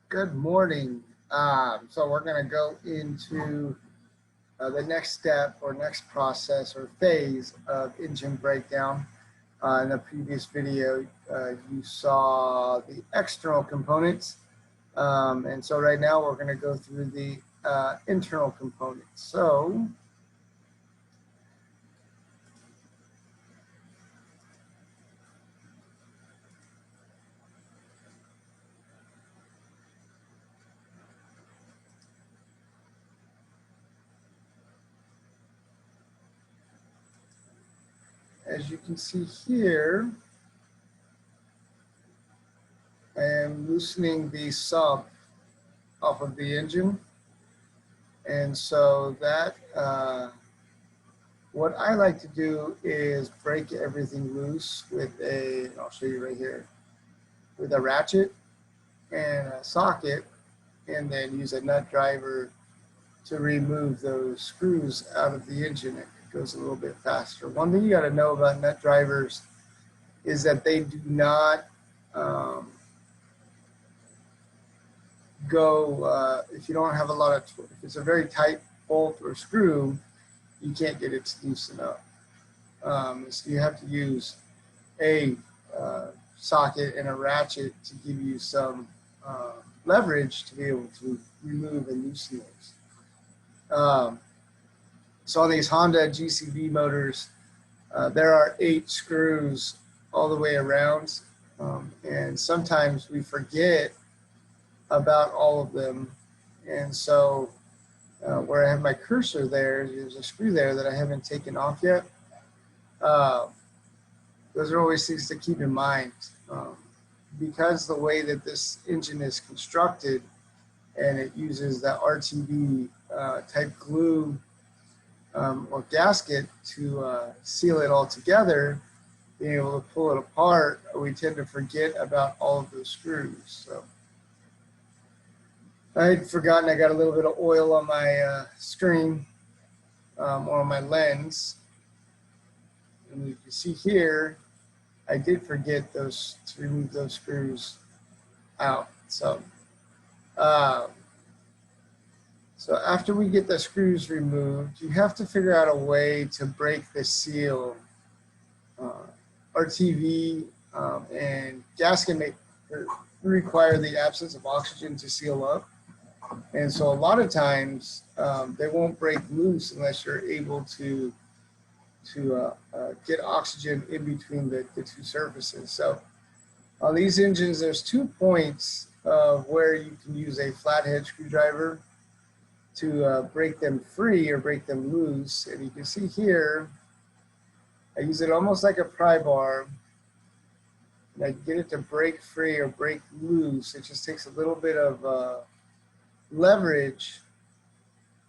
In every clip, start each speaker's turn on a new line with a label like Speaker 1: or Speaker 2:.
Speaker 1: Good morning. So we're going to go into the next step or next process or phase of engine breakdown. In the previous video, you saw the external components. And so right now we're going to go through the internal components. So as you can see here, I am loosening the sump off of the engine. And so that what I like to do is break everything loose with I'll show you right here, with a ratchet and a socket, and then use a nut driver to remove those screws out of the engine. It goes a little bit faster. One thing you got to know about nut drivers is that they do not go, if you don't have a lot of, if it's a very tight bolt or screw, you can't get it to loosen up. So you have to use a socket and a ratchet to give you some leverage to be able to remove and loosen those. So on these Honda GCV motors, there are 8 screws all the way around, and sometimes we forget about all of them. And so where I have my cursor there's a screw there that I haven't taken off yet. Those are always things to keep in mind. Because the way that this engine is constructed and it uses that RTV type glue or gasket to seal it all together, being able to pull it apart, we tend to forget about all of those screws. So I had forgotten I got a little bit of oil on my screen or on my lens. And you can see here, I did forget to remove those screws out. So, so after we get the screws removed, you have to figure out a way to break the seal. RTV and gasket maker require the absence of oxygen to seal up. And so a lot of times they won't break loose unless you're able to get oxygen in between the 2 surfaces. So on these engines, there's 2 points of where you can use a flathead screwdriver to break them free or break them loose. And you can see here, I use it almost like a pry bar. And I get it to break free or break loose. It just takes a little bit of leverage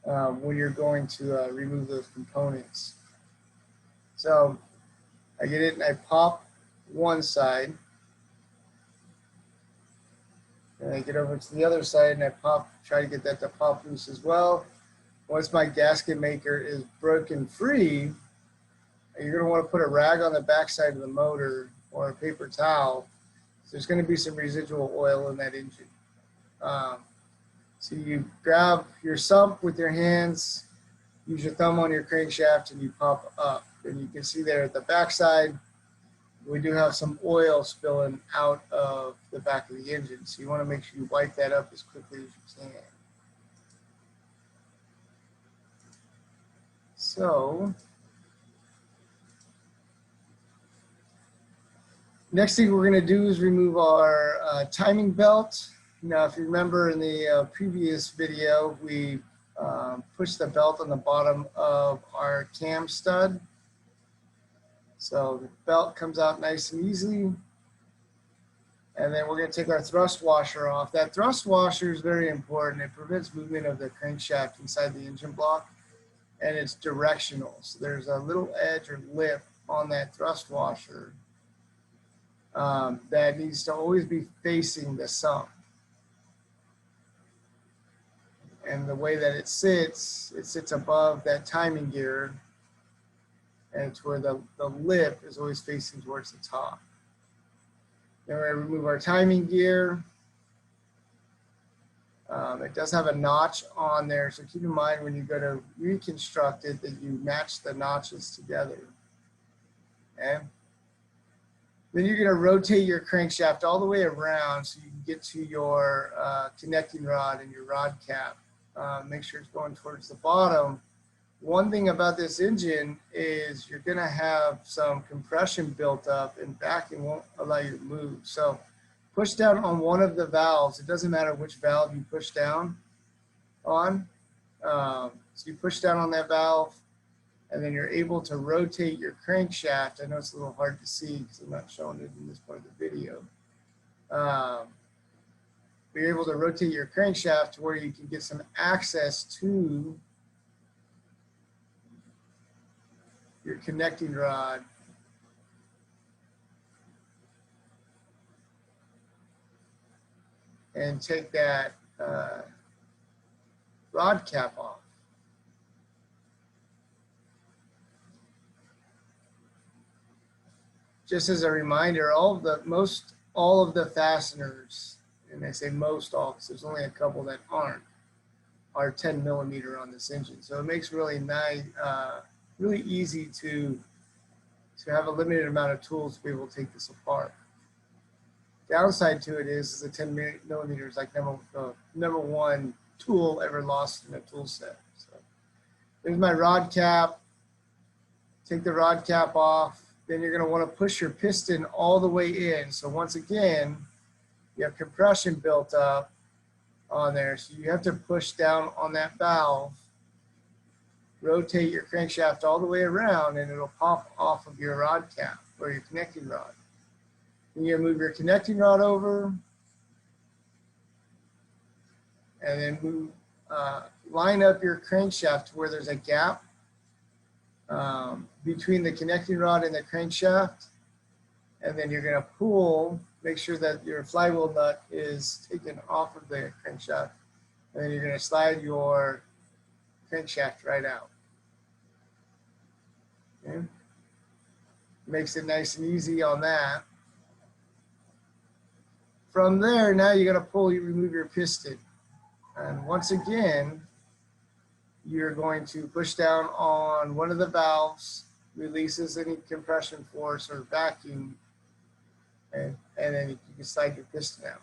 Speaker 1: when you're going to remove those components. So I get it and I pop one side. And I get over to the other side and I try to get that to pop loose as well. Once my gasket maker is broken free, you're going to want to put a rag on the backside of the motor or a paper towel. So there's going to be some residual oil in that engine. So you grab your sump with your hands, use your thumb on your crankshaft, and you pop up. And you can see there at the backside, we do have some oil spilling out of the back of the engine. So you want to make sure you wipe that up as quickly as you can. So next thing we're going to do is remove our timing belt. Now, if you remember in the previous video, we pushed the belt on the bottom of our cam stud. So the belt comes out nice and easily. And then we're going to take our thrust washer off. That thrust washer is very important. It prevents movement of the crankshaft inside the engine block, and it's directional. So there's a little edge or lip on that thrust washer that needs to always be facing the sump. And the way that it sits above that timing gear, and it's where the lip is always facing towards the top. Then we're going to remove our timing gear. It does have a notch on there, so keep in mind when you go to reconstruct it that you match the notches together. Okay. Then you're going to rotate your crankshaft all the way around so you can get to your connecting rod and your rod cap. Make sure it's going towards the bottom. One thing about this engine is you're going to have some compression built up and backing won't allow you to move. So push down on one of the valves. It doesn't matter which valve you push down on. So you push down on that valve, and then you're able to rotate your crankshaft. I know it's a little hard to see because I'm not showing it in this part of the video. But you're able to rotate your crankshaft to where you can get some access to your connecting rod. And take that rod cap off. Just as a reminder, all of the fasteners, and I say most all because there's only a couple that aren't, are 10 millimeter on this engine. So it makes really nice, really easy to have a limited amount of tools to be able to take this apart. Downside to it is the 10 millimeters, like number one tool ever lost in a tool set. So there's my rod cap. Take the rod cap off. Then you're going to want to push your piston all the way in. So once again, you have compression built up on there. So you have to push down on that valve, rotate your crankshaft all the way around, and it'll pop off of your rod cap or your connecting rod. Then you move your connecting rod over, and then move, line up your crankshaft to where there's a gap between the connecting rod and the crankshaft, and then you're going to pull, make sure that your flywheel nut is taken off of the crankshaft, and then you're going to slide your crankshaft right out. Okay. Makes it nice and easy on that. From there, now you're going to pull, you remove your piston, and once again you're going to push down on one of the valves, releases any compression force or vacuum, and then you can slide your piston out.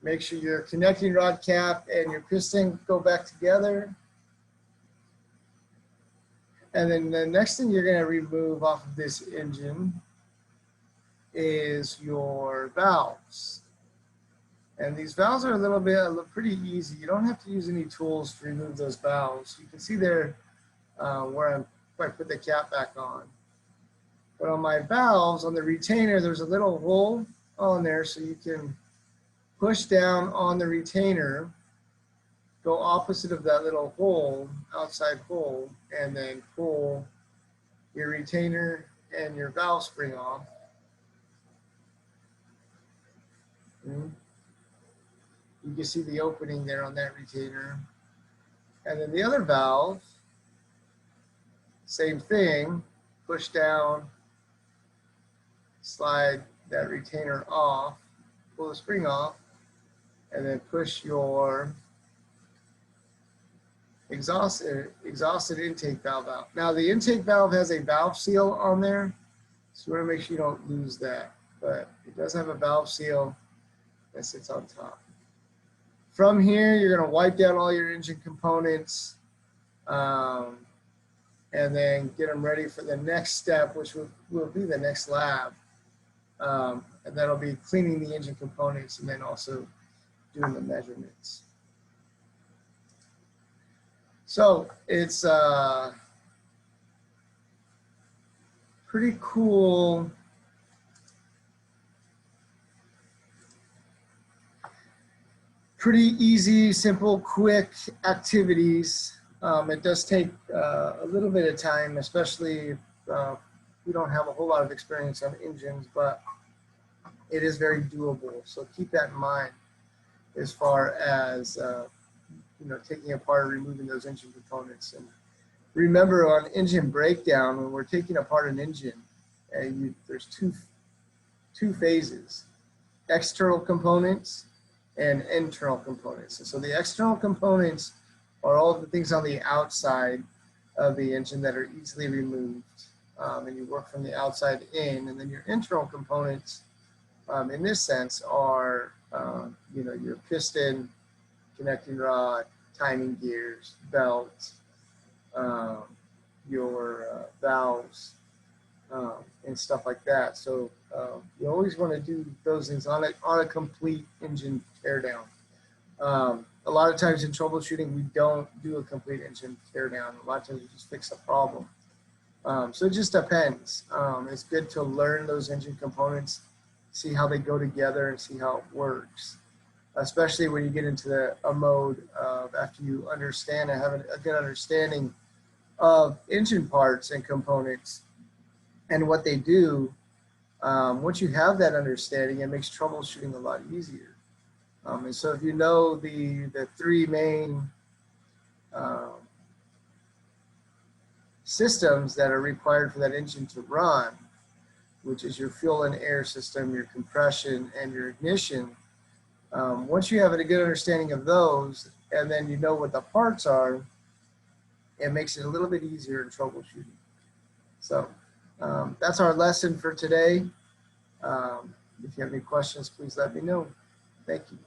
Speaker 1: Make sure your connecting rod cap and your piston go back together. And then the next thing you're going to remove off of this engine is your valves. And these valves are pretty easy. You don't have to use any tools to remove those valves. You can see there where I put the cap back on. But on my valves, on the retainer, there's a little hole on there, so you can push down on the retainer, go opposite of that little hole, outside hole, and then pull your retainer and your valve spring off. You can see the opening there on that retainer. And then the other valve, same thing, push down, slide that retainer off, pull the spring off, and then push your exhausted intake valve out. Now the intake valve has a valve seal on there, so you want to make sure you don't lose that, but it does have a valve seal that sits on top. From here, you're going to wipe down all your engine components and then get them ready for the next step, which will be the next lab. And that'll be cleaning the engine components and then also doing the measurements. So it's pretty cool. Pretty easy, simple, quick activities. It does take a little bit of time, especially if we don't have a whole lot of experience on engines, but it is very doable. So keep that in mind as far as taking apart or removing those engine components. And remember, on engine breakdown, when we're taking apart an engine, there's two phases: external components and internal components. And so the external components are all the things on the outside of the engine that are easily removed. And you work from the outside in, and then your internal components in this sense are, your piston, connecting rod, timing gears, belt, your valves, and stuff like that. So you always want to do those things on a complete engine teardown. A lot of times in troubleshooting, we don't do a complete engine teardown. A lot of times we just fix the problem. So it just depends. It's good to learn those engine components, see how they go together, and see how it works. Especially when you get into a mode of after you understand and have a good understanding of engine parts and components and what they do. Once you have that understanding, it makes troubleshooting a lot easier. And so if you know the three main systems that are required for that engine to run, which is your fuel and air system, your compression, and your ignition, once you have a good understanding of those, and then you know what the parts are, it makes it a little bit easier in troubleshooting. So that's our lesson for today. If you have any questions, please let me know. Thank you.